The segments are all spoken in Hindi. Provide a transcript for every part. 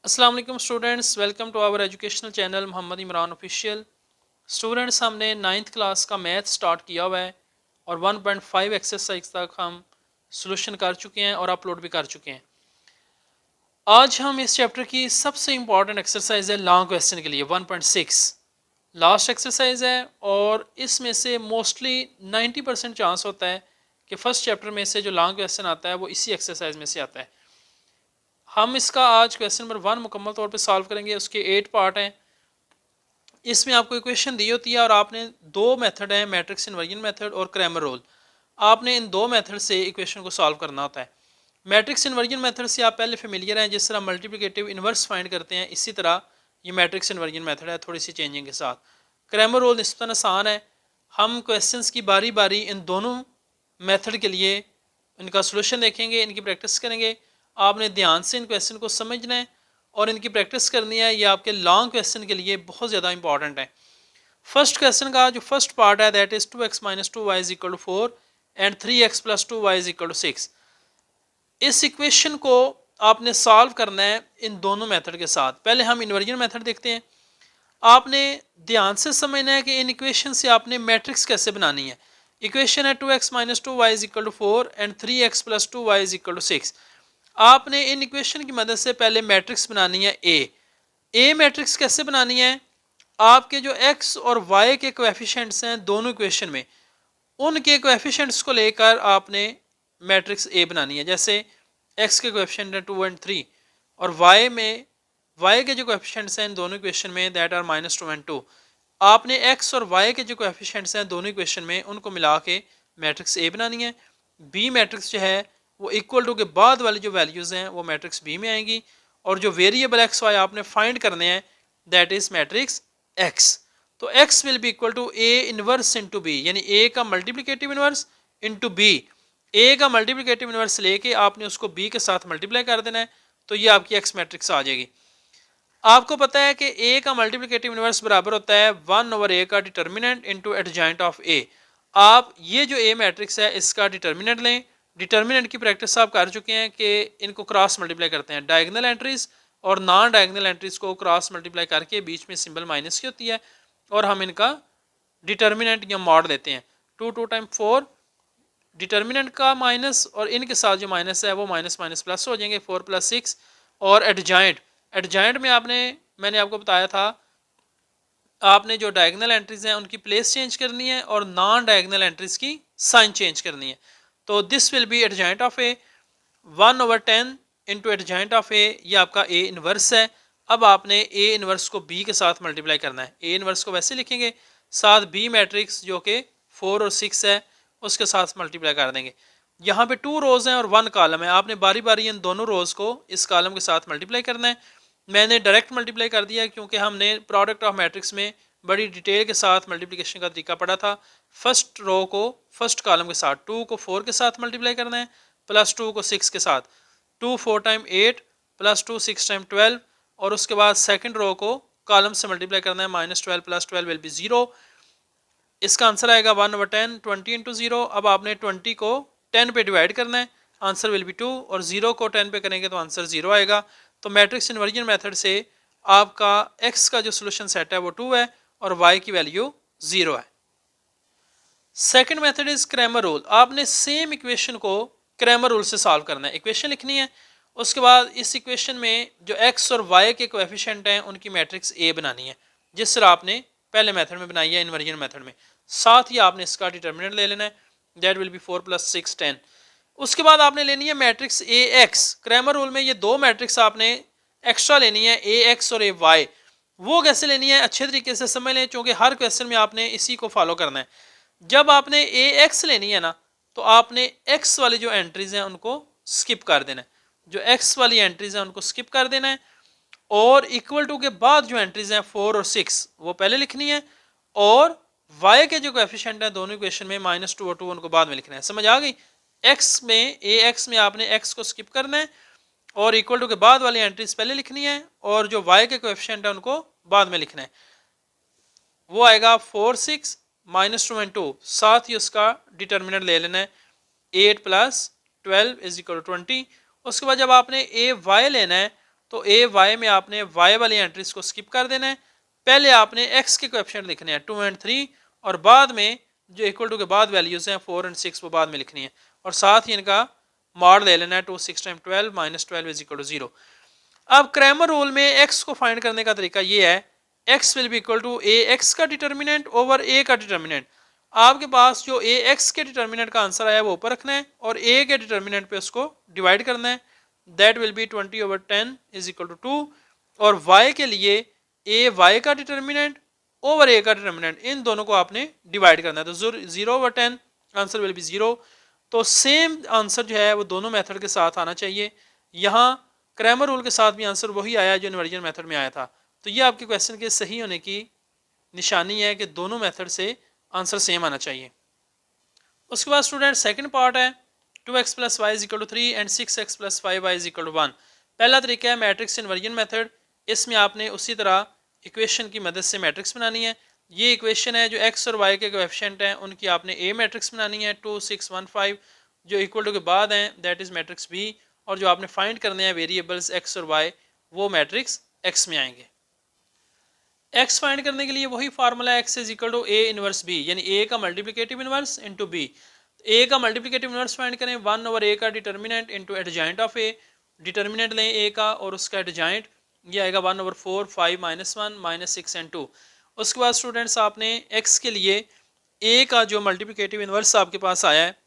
अस्सलाम वालेकुम students, welcome to our educational channel Mohammad Imran official. Students, हमने 9th क्लास का मैथ स्टार्ट किया हुआ है और 1.5 एक्सरसाइज तक हम सॉल्यूशन कर चुके हैं और अपलोड भी कर चुके हैं। आज हम इस चैप्टर की सबसे इम्पॉर्टेंट एक्सरसाइज है लॉन्ग क्वेश्चन के लिए 1.6 लास्ट एक्सरसाइज है और इसमें से मोस्टली 90% चांस होता है कि फर्स्ट चैप्टर में से जो लॉन्ग क्वेश्चन आता है वो इसी एक्सरसाइज में से आता है। हम इसका आज क्वेश्चन नंबर 1 मुकम्मल तौर पे सॉल्व करेंगे। उसके 8 पार्ट हैं। इसमें आपको इक्वेशन दी होती है और आपने दो मेथड हैं, मैट्रिक्स इन्वर्जन मेथड और क्रैमर रूल। आपने इन दो मेथड से इक्वेशन को सॉल्व करना होता है। मैट्रिक्स इन्वर्जन मेथड से आप पहले फेमिलियर हैं, जिस तरह मल्टीप्लिकेटिव इन्वर्स फाइंड करते हैं, इसी तरह ये मैट्रिक्स इन्वर्जन मेथड है, थोड़ी सी चेंजिंग के साथ। क्रैमर रूल निस्बतन आसान है। हम क्वेश्चंस की बारी बारी इन दोनों मेथड के लिए इनका सोल्यूशन देखेंगे, इनकी प्रैक्टिस करेंगे। आपने ध्यान से इन क्वेश्चन को समझना है और इनकी प्रैक्टिस करनी है। ये आपके लॉन्ग क्वेश्चन के लिए बहुत ज़्यादा इंपॉर्टेंट है। फर्स्ट क्वेश्चन का जो फर्स्ट पार्ट है that is 2x minus 2y is equal to 4 and 3x plus 2y is equal to 6। इस इक्वेशन को आपने सॉल्व करना है इन दोनों मेथड के साथ। पहले हम इन्वर्जन मेथड देखते हैं। आपने ध्यान से समझना है कि इन इक्वेशन से आपने मैट्रिक्स कैसे बनानी है। इक्वेशन है 2x minus 2y is equal to 4 and 3x plus 2y is equal to 6। आपने इन इक्वेशन की मदद से पहले मैट्रिक्स बनानी है ए मैट्रिक्स कैसे बनानी है। आपके जो x और y के कोएफिशिएंट्स हैं दोनों इक्वेशन में, उनके कोएफिशिएंट्स को लेकर आपने मैट्रिक्स ए बनानी है। जैसे x के कोएफिशिएंट हैं 2 एंड 3 और y के जो कोएफिशिएंट्स हैं दोनों इक्वेशन में दैट आर -2 एंड 2। आपने x और y के जो कोएफिशिएंट्स हैं दोनों इक्वेशन में उनको मिला के मैट्रिक्स ए बनानी है। बी मैट्रिक्स जो है वो इक्वल टू के बाद वाली जो वैल्यूज़ हैं वो मैट्रिक्स बी में आएंगी और जो वेरिएबल एक्स वाई आपने फाइंड करने हैं दैट इज मैट्रिक्स एक्स। तो X will be equal to A inverse into B, यानी ए का multiplicative inverse into B. A का मल्टीप्लिकेटिव इनवर्स लेके आपने उसको बी के साथ मल्टीप्लाई कर देना है, तो ये आपकी एक्स मैट्रिक्स आ जाएगी। आपको पता है कि ए का मल्टीप्लिकेटिव इनवर्स बराबर होता है 1/a का डिटर्मिनेंट इंटू एडजॉइंट ऑफ ए। आप ये जो ए मैट्रिक्स है इसका डिटर्मिनेंट लें। डिटर्मिनेंट की प्रैक्टिस आप कर चुके हैं कि इनको क्रॉस मल्टीप्लाई करते हैं। डायगोनल एंट्रीज और नॉन डायगोनल एंट्रीज को क्रॉस मल्टीप्लाई करके बीच में सिंबल माइनस की होती है और हम इनका डिटर्मिनेंट या मॉड लेते हैं। 2 टाइम 4 डिटर्मिनेंट का माइनस और इनके साथ जो माइनस है वो माइनस माइनस प्लस हो जाएंगे 4 + 6। और एडजॉइंट में मैंने आपको बताया था आपने जो डायगोनल एंट्रीज हैं उनकी प्लेस चेंज करनी है और नॉन डायगोनल एंट्रीज की साइन चेंज करनी है। तो this will be adjoint of A 1/10 into adjoint of A, ये आपका ए इनवर्स है। अब आपने ए इनवर्स को बी के साथ मल्टीप्लाई करना है। ए इनवर्स को वैसे लिखेंगे, साथ बी मैट्रिक्स जो कि 4 और 6 है उसके साथ मल्टीप्लाई कर देंगे। यहाँ पे 2 रोज हैं और 1 कॉलम है। आपने बारी बारी इन दोनों रोज को इस कॉलम के साथ मल्टीप्लाई करना है। मैंने डायरेक्ट मल्टीप्लाई कर दिया क्योंकि हमने प्रोडक्ट ऑफ मैट्रिक्स में बड़ी डिटेल के साथ मल्टीप्लिकेशन का तरीका पढ़ा था। फर्स्ट रो को फर्स्ट कॉलम के साथ 2 को 4 के साथ मल्टीप्लाई करना है प्लस 2 को 6 के साथ। 2 4 टाइम 8 प्लस 2 6 टाइम 12 और उसके बाद सेकंड रो को कॉलम से मल्टीप्लाई करना है -12 प्लस 12 विल बी 0। इसका आंसर आएगा 1/10 20 इंटू 0। अब आपने 20 को 10 पे डिवाइड करना है, आंसर विल बी 2 और 0 को 10 पे करेंगे तो आंसर 0 आएगा। तो मैट्रिक्स इन्वर्जन मेथड से आपका x का जो सोल्यूशन सेट है वो 2 है और y की वैल्यू 0 है। Second method is Cramer rule. आपने सेम इक्वेशन को क्रैमर रूल से सॉल्व करना है। इक्वेशन लिखनी है, उसके बाद इस इक्वेशन में जो x और y के कोएफिशिएंट हैं उनकी मैट्रिक्स a बनानी है, जिस तरह आपने पहले मेथड में बनाई है इन्वर्जन मेथड में। साथ ही आपने इसका डिटर्मिनेंट ले लेना है, दैट विल बी 4 + 6 10। उसके बाद आपने लेनी है matrix A x. Cramer rule में ये दो मैट्रिक्स आपने एक्स्ट्रा लेनी है, ए एक्स और ए वाई। वो कैसे लेनी है अच्छे तरीके से समझ लें, क्योंकि हर क्वेश्चन में आपने इसी को फॉलो करना है। जब आपने ए एक्स लेनी है ना, तो आपने एक्स वाली जो एंट्रीज हैं उनको स्किप कर देना है। जो एक्स वाली एंट्रीज हैं उनको स्किप कर देना है और इक्वल टू के बाद जो एंट्रीज हैं 4 और 6 वो पहले लिखनी है और y के जो कोएफिशिएंट हैं दोनों इक्वेशन में -2 और 2 उनको बाद में लिखना है। समझ आ गई। x में ए एक्स में आपने x को स्किप करना है और इक्वल टू के बाद वाली एंट्रीज पहले लिखनी है और जो y के कोएफिशिएंट है उनको बाद में लिखना है। वो आएगा 4 6 -2 एंड 2। साथ ही उसका डिटर्मिनेंट ले लेना है 8 + 12 = 20। उसके बाद जब आपने ए वाई लेना है तो ए वाई में आपने वाई वाली एंट्रीज को स्किप कर देना है। पहले आपने एक्स के कोएफिशिएंट लिखने हैं 2 एंड 3, और बाद में जो इक्वल टू के बाद वैल्यूज हैं 4 एंड 6 वो बाद में लिखनी है, और साथ ही इनका मॉड ले लेना है। 2 6 time 12 minus 12 is equal to 0। अब क्रैमर रूल में एक्स को फाइंड करने का तरीका ये है, X will be equal to A x का डिटर्मिनेंट ओवर ए का डिटर्मिनेंट। आपके पास जो ए एक्स के डिटर्मिनेंट का आंसर आया वो ऊपर रखना है और ए के डिटर्मिनेंट पे उसको डिवाइड करना है। That will be 20/10 is equal to 2। और वाई के लिए ए वाई का डिटर्मिनेंट ओवर ए का डिटर्मिनेंट, इन दोनों को आपने डिवाइड करना है। तो 0/10 आंसर विल बी 0। तो सेम आंसर जो है वो दोनों मेथड के साथ आना चाहिए। यहाँ क्रैमर रूल के साथ भी आंसर वही आया जो इन्वर्जन मेथड में आया था। तो ये आपके क्वेश्चन के सही होने की निशानी है कि दोनों मेथड से आंसर सेम आना चाहिए। उसके बाद स्टूडेंट सेकंड पार्ट है 2x + y = 3 and 6x + 5y = 1। पहला तरीका है मैट्रिक्स इन्वर्जन मेथड। इसमें आपने उसी तरह इक्वेशन की मदद से मैट्रिक्स बनानी है। ये इक्वेशन है जो x और y के कोएफिशिएंट हैं उनकी आपने ए मैट्रिक्स बनानी है 2 6 1 5, जो इक्वल टू के बाद हैं दैट इज मैट्रिक्स बी, और जो आपने फाइंड करने हैं वेरिएबल्स x और y वो मैट्रिक्स x में आएंगे। x फाइंड करने के लिए वही formula x is equal to a inverse b, यानी a का multiplicative inverse into b। a का मल्टीप्लिकेटिव इनवर्स फाइंड करें 1/a का determinant into adjoint of a। Determinant लें a का और उसका एडजॉइंट, ये आएगा 1/4 5 -1 -6 एंड 2। उसके बाद स्टूडेंट्स आपने x के लिए a का जो मल्टीप्लिकेटिव इनवर्स आपके पास आया है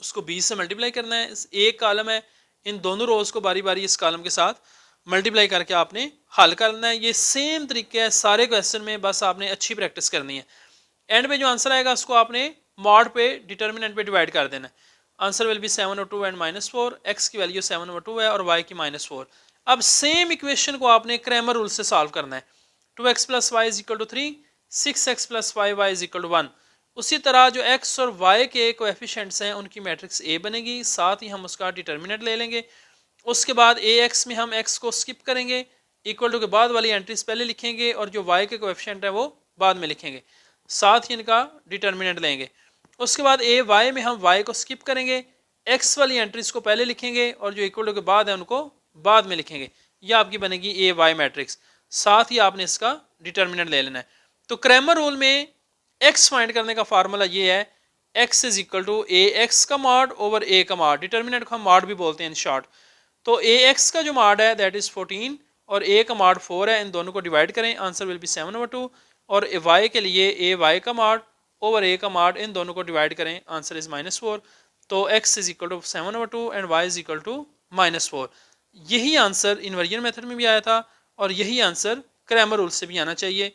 उसको b से मल्टीप्लाई करना है। एक कॉलम है, इन दोनों रोज को बारी बारी इस कॉलम के साथ मल्टीप्लाई करके आपने हल करना है। ये सेम तरीके है सारे क्वेश्चन में, बस आपने अच्छी प्रैक्टिस करनी है। एंड में जो आंसर आएगा उसको आपने मॉड पे डिटर्मिनेंट पे डिवाइड कर देना है। Answer will be 7/2 and -4। x की वैल्यू 7/2 है और y की -4। अब सेम इक्वेशन को आपने क्रैमर रूल से सॉल्व करना है। 2x + y = 3, 6x + 5y = 1। उसी तरह जो x और y के कोएफिशिएंट्स हैं उनकी मैट्रिक्स A बनेगी, साथ ही हम उसका डिटर्मिनेंट ले लेंगे। उसके बाद ax में हम x को स्किप करेंगे, इक्वल टू के बाद वाली एंट्रीज पहले लिखेंगे और जो y के कोएफिशिएंट है वो बाद में लिखेंगे, साथ ही इनका डिटर्मिनेंट लेंगे। उसके बाद ay में हम y को स्किप करेंगे, x वाली एंट्रीज को पहले लिखेंगे और जो इक्वल टू के बाद है उनको बाद में लिखेंगे। यह आपकी बनेगी ay मैट्रिक्स, साथ ही आपने इसका डिटर्मिनेंट ले लेना है। तो क्रैमर रूल में x फाइंड करने का फार्मूला ये है, x is equal to ax का मॉड ओवर a का मॉड। डिटर्मिनेंट को हम मॉड भी बोलते हैं इन शॉर्ट। तो ax का जो मॉड है दैट इज 14 और a का मॉड 4 है, इन दोनों को डिवाइड करें, आंसर विल बी 7/2। और y के लिए ay का मॉड ओवर a का मॉड, इन दोनों को डिवाइड करें, आंसर इज -4। तो x is equal to 7/2 and y is equal to -4। यही आंसर इन्वर्जन मेथड में भी आया था और यही आंसर क्रैमर रूल से भी आना चाहिए,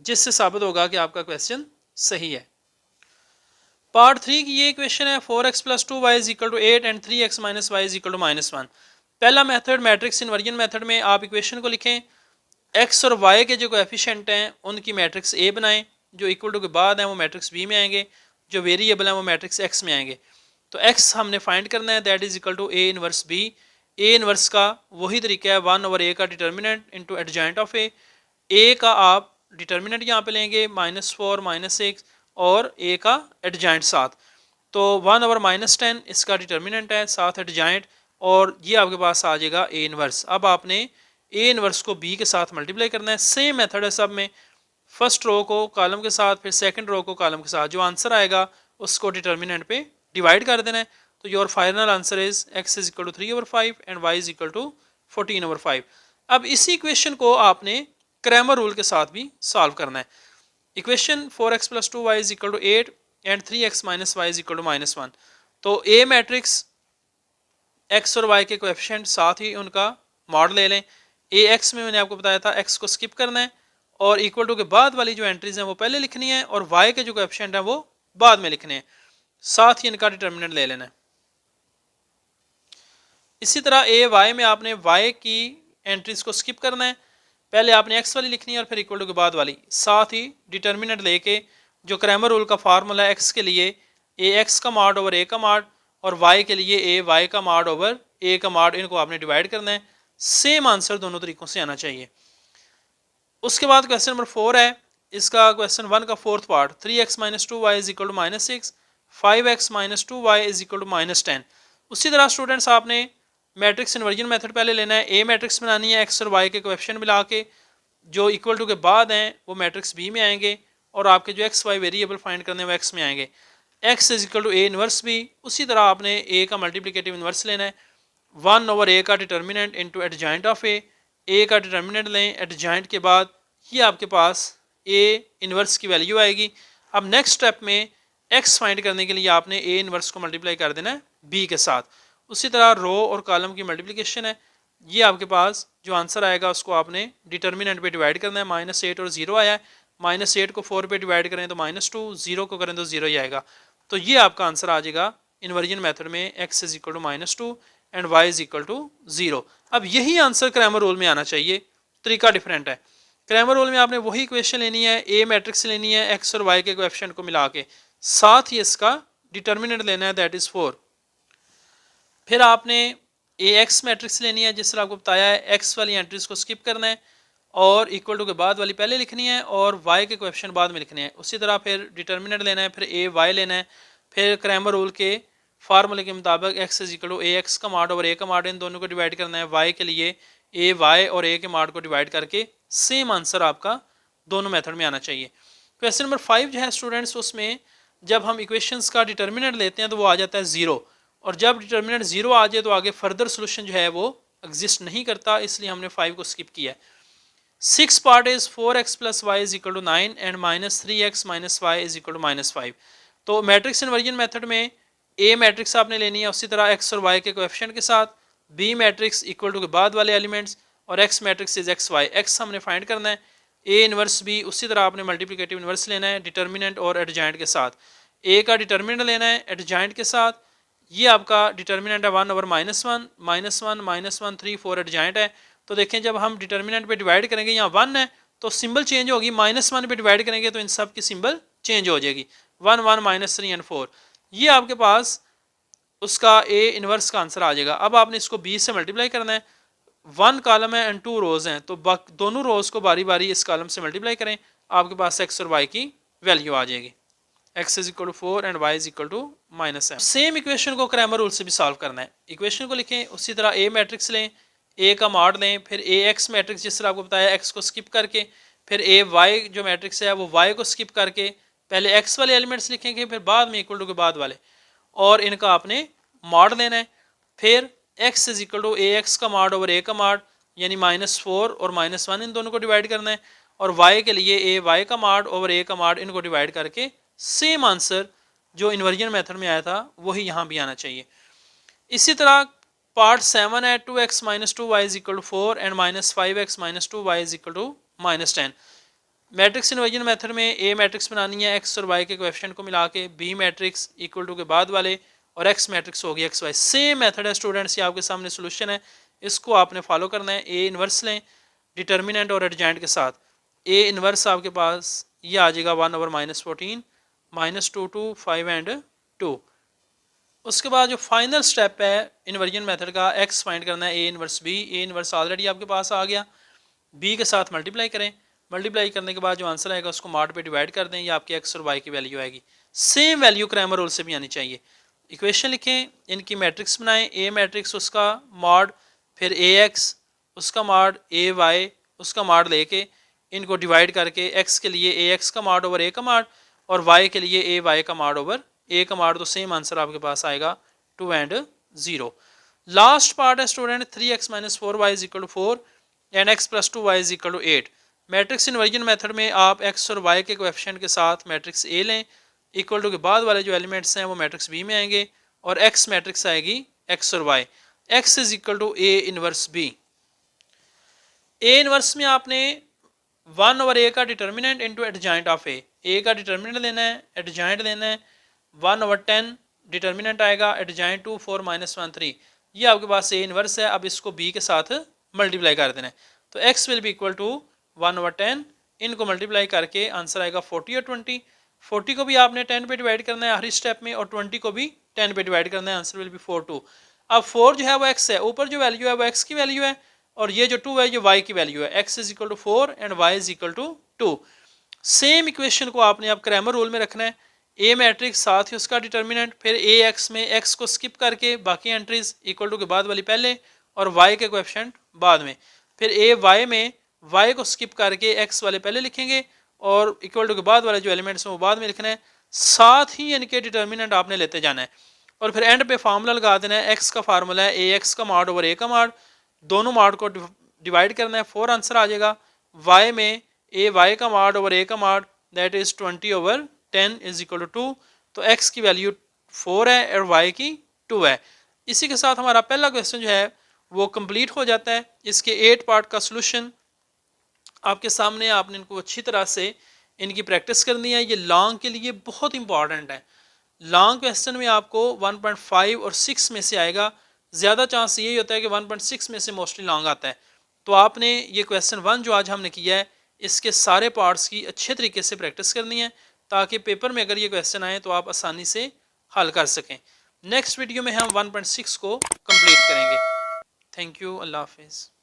जिससे साबित होगा कि आपका क्वेश्चन सही है। पार्ट 3 की ये इक्वेशन है 4x + 2y = 8 and 3x - y = -1। पहला मेथड मैट्रिक्स इन्वर्जन मेथड में आप इक्वेशन को लिखें, x और y के जो कोएफिशिएंट हैं उनकी मैट्रिक्स A बनाएं, जो इक्वल टू के बाद हैं वो मैट्रिक्स B में आएंगे, जो वेरिएबल हैं वो मैट्रिक्स X में आएंगे। तो x हमने फाइंड करना है that is equal to A inverse B। A inverse का वही तरीका है 1/a का determinant into adjoint of A का आप डिटर्मिनेंट यहाँ पे लेंगे -4 -6 और a का एडजॉइंट साथ। तो 1/-10 इसका डिटर्मिनेंट है, साथ एडजॉइंट, और ये आपके पास आ जाएगा a इनवर्स। अब आपने a इनवर्स को b के साथ मल्टीप्लाई करना है। सेम मेथड है सब में, फर्स्ट रो को कॉलम के साथ, फिर सेकंड रो को कॉलम के साथ, जो आंसर आएगा उसको डिटर्मिनेंट पे डिवाइड कर देना है। तो your final answer is x is equal to 3/5 and y is equal to 14/5। अब इसी इक्वेशन को आपने क्रैमर रूल के साथ भी सॉल्व करना है। Equation 4x + 2y = 8 and 3x - y = -1। तो A मैट्रिक्स x और y के कोएफिशिएंट साथ ही उनका मॉड ले लें। ax में मैंने आपको बताया था x को स्किप करना है और इक्वल टू के बाद वाली जो एंट्रीज हैं वो पहले लिखनी है और y के जो कोएफिशिएंट हैं वो बाद में लिखने हैं, साथ ही इनका डिटर्मिनेंट ले लेना है। इसी तरह ay में आपने y की एंट्रीज को स्किप करना है, पहले आपने x वाली लिखनी है और फिर इक्वल टू के बाद वाली, साथ ही डिटर्मिनेंट लेके जो क्रैमर रूल का फार्मूला है x के लिए ax का मॉड ओवर a का मॉड और y के लिए ay का मॉड ओवर a का मॉड, इनको आपने डिवाइड करना है। सेम आंसर दोनों तरीकों से आना चाहिए। उसके बाद क्वेश्चन नंबर 4 है, इसका क्वेश्चन 1 का fourth part 3x - 2y = -6, 5x - 2y = -10। उसी तरह स्टूडेंट्स आपने मैट्रिक्स इन्वर्जन मेथड पहले लेना है, ए मैट्रिक्स बनानी है, एक्स और वाई के कोएफिशिएंट मिला के जो इक्वल टू के बाद हैं वो मैट्रिक्स बी में आएंगे, और आपके जो एक्स वाई वेरिएबल फाइंड करने वो एक्स में आएंगे। X is equal to A inverse B, उसी तरह आपने ए का मल्टीप्लिकेटिव इन्वर्स लेना है, 1 ओवर ए का determinant into adjoint of A का डिटर्मिनेंट लें, एडजॉइंट के बाद ये आपके पास ए इन्वर्स की वैल्यू आएगी। अब नेक्स्ट स्टेप में एक्स फाइंड करने के लिए आपने ए इन्वर्स को मल्टीप्लाई कर देना है बी के साथ। उसी तरह रो और कॉलम की मल्टीप्लिकेशन है, ये आपके पास जो आंसर आएगा उसको आपने डिटर्मिनेंट पे डिवाइड करना है। -8 और 0 आया है, -8 को 4 पे डिवाइड करें तो -2, 0 को करें तो 0 ही आएगा। तो ये आपका आंसर आ जाएगा इन्वर्जन मेथड में, x is equal to -2 and y is equal to 0। अब यही आंसर क्रैमर रूल में आना चाहिए, तरीका डिफरेंट है। क्रैमर रूल में आपने वही इक्वेशन लेनी है, ए मैट्रिक्स लेनी है, x और y के कोएफिशिएंट को मिला के, साथ ही इसका डिटर्मिनेंट लेना है, दैट इज 4। फिर आपने ए एक्स मैट्रिक्स लेनी है, जिस तरह आपको बताया है, एक्स वाली एंट्रीज को स्किप करना है और इक्वल टू के बाद वाली पहले लिखनी है और वाई के कोएफिशिएंट बाद में लिखने हैं। उसी तरह फिर डिटर्मिनेंट लेना है, फिर ए वाई लेना है, फिर क्रैमर रूल के फार्मूले के मुताबिक x is equal to A x का माड ओवर ए का माड, इन दोनों को डिवाइड करना है। वाई के लिए ए वाई और ए के माड को डिवाइड करके सेम आंसर आपका दोनों मेथड में आना चाहिए। क्वेश्चन नंबर 5 जो है स्टूडेंट्स, उसमें जब हम इक्वेशंस का डिटर्मिनेंट लेते हैं तो वो आ जाता है 0, और जब डिटर्मिनेंट 0 आ जाए तो आगे फर्दर सोल्यूशन जो है वो एग्जिस्ट नहीं करता, इसलिए हमने 5 को स्किप किया है। 6 part is 4x plus y is equal to 9 and -3x minus y is equal to -5। तो मैट्रिक्स इन्वर्जन मेथड में ए मैट्रिक्स आपने लेनी है, उसी तरह x और y के कोएफिशिएंट के साथ, बी मैट्रिक्स इक्वल टू के बाद वाले एलिमेंट्स, और x matrix is x y, x हमने फाइंड करना है, ए इन्वर्स बी, उसी तरह आपने मल्टीप्लिकेटिव इन्वर्स लेना है डिटर्मिनेंट और एडजॉइंट के साथ। ए का डिटर्मिनेंट लेना है एडजॉइंट के साथ, ये आपका डिटर्मिनेंट है 1 ओवर -1, -1 3 4 एडजॉइंट है। तो देखें जब हम डिटर्मिनेंट पे डिवाइड करेंगे, यहाँ 1 है तो सिंबल चेंज होगी, -1 पे डिवाइड करेंगे तो इन सब की सिंबल चेंज हो जाएगी, 1 1 -3 एंड 4। ये आपके पास उसका ए इन्वर्स का आंसर आ जाएगा। अब आपने इसको 20 से मल्टीप्लाई करना है, 1 कॉलम है एंड 2 रोज हैं, तो दोनों रोज को बारी बारी इस कॉलम से मल्टीप्लाई करें, आपके पास एक्स और वाई की वैल्यू आ जाएगी, x is equal to 4 and y is equal to -m। Same equation को क्रैमर रूल से भी सॉल्व करना है। इक्वेशन को लिखें, उसी तरह ए मैट्रिक्स लें, ए का मॉड लें, फिर ए एक्स मैट्रिक्स जिस तरह आपको बताया एक्स को स्किप करके, फिर ए वाई जो मैट्रिक्स है वो वाई को स्किप करके पहले एक्स वाले एलिमेंट्स लिखेंगे, फिर बाद में इक्वल टू के बाद वाले, और इनका आपने मॉड लेना है। फिर x is equal to A x का मॉड ओवर ए का मॉड, यानी -4 और -1 इन दोनों को डिवाइड करना है, और वाई के लिए ए वाई का मॉड ओवर ए का मॉड, इनको डिवाइड करके सेम आंसर जो इन्वर्जन मेथड में आया था वही यहाँ भी आना चाहिए। इसी तरह पार्ट 7 है 2x - 2y is equal to 4 and -5x - 2y is equal to -10। Matrix inversion method में ए मैट्रिक्स बनानी है, एक्स और वाई के कोएफिशिएंट को मिला के, बी मैट्रिक्स इक्वल टू के बाद वाले, और एक्स मैट्रिक्स होगी एक्स वाई। सेम मेथड है स्टूडेंट्स, ये आपके सामने सोल्यूशन है, इसको आपने फॉलो करना है। ए इन्वर्स लें डिटर्मिनेंट और एडजॉइंट के साथ, ए इन्वर्स आपके पास ये आ जाएगा 1 ओवर -14 -2 2 5 एंड 2। उसके बाद जो फाइनल स्टेप है इन्वर्जन मेथड का, एक्स फाइंड करना है, ए inverse B, A inverse already आपके पास आ गया, बी के साथ मल्टीप्लाई करें, मल्टीप्लाई करने के बाद जो आंसर आएगा उसको मॉड पे डिवाइड कर दें, ये आपकी एक्स और वाई की वैल्यू आएगी। सेम वैल्यू क्रैमर रूल से भी आनी चाहिए। इक्वेशन लिखें, इनकी मैट्रिक्स बनाएं, ए मैट्रिक्स उसका मॉड, फिर ए एक्स उसका मॉड, ए वाई उसका मॉड लेके इनको डिवाइड करके, एक्स के लिए ए एक्स का मॉड ओवर ए का मॉड, और y के लिए ए वाई का मॉड ओवर ए का मॉड, तो सेम आंसर आपके पास आएगा 2 एंड 0। लास्ट पार्ट है student 3x - 4y is equal to 4 and x + 2y is equal to 8। Matrix inversion method में आप x और y के कोएफिशिएंट के साथ मैट्रिक्स ए लें, इक्वल टू के बाद वाले जो एलिमेंट्स हैं वो मैट्रिक्स बी में आएंगे, और x मैट्रिक्स आएगी x और y। x is equal to A inverse B. A inverse में आपने 1 ओवर ए का determinant into adjoint of A का डिटर्मिनेंट लेना है, एडजॉइंट लेना है, 1 ओवर 10 डिटर्मिनेंट आएगा, एडजॉइंट 2 4 -1 3, ये आपके पास ए इन्वर्स है। अब इसको बी के साथ मल्टीप्लाई कर देना है, तो x will be equal to 1 over 10, इनको मल्टीप्लाई करके आंसर आएगा 40 और 20। 40 को भी आपने 10 पे डिवाइड करना है हर स्टेप में, और 20 को भी 10 पे डिवाइड करना है, आंसर विल बी 4 2। अब 4 जो है वो x है, ऊपर जो वैल्यू है वो x की वैल्यू है, और ये जो 2 है ये y की वैल्यू है, x is equal to 4 and y is equal to 2। Same equation को आपने अब क्रैमर रूल में रखना है। ए मैट्रिक्स साथ ही उसका डिटर्मिनेंट, फिर ए एक्स में एक्स को स्किप करके बाकी एंट्रीज इक्वल टू के बाद वाली पहले और वाई के कोएफिशिएंट बाद में, फिर ए वाई में वाई को स्किप करके एक्स वाले पहले लिखेंगे और इक्वल टू के बाद वाले जो एलिमेंट्स हैं वो बाद में लिखना है, साथ ही इनके डिटर्मिनेंट आपने लेते जाना है और फिर एंड पे फार्मूला लगा देना है। एक्स का फार्मूला है ए एक्स का मॉड ओवर ए का मॉड, दोनों मॉड को डिवाइड करना है, 4 आंसर आ जाएगा। वाई में ए वाई का मॉड ओवर ए का mod that is 20/10 is equal to 2, तो एक्स की वैल्यू 4 है और वाई की 2 है। इसी के साथ हमारा पहला क्वेश्चन जो है वो कंप्लीट हो जाता है। इसके 8 पार्ट का सोल्यूशन आपके सामने, आपने इनको अच्छी तरह से इनकी प्रैक्टिस करनी है। ये लॉन्ग के लिए बहुत इंपॉर्टेंट है। लॉन्ग क्वेश्चन में आपको 1.5 और 6 में से आएगा, ज़्यादा चांस यही होता है कि 1.6 में से मोस्टली लॉन्ग आता है। तो आपने ये क्वेश्चन 1 जो आज हमने किया है इसके सारे पार्ट्स की अच्छे तरीके से प्रैक्टिस करनी है ताकि पेपर में अगर ये क्वेश्चन आए तो आप आसानी से हल कर सकें। नेक्स्ट वीडियो में हम 1.6 को कंप्लीट करेंगे। थैंक यू, अल्लाह हाफिज़।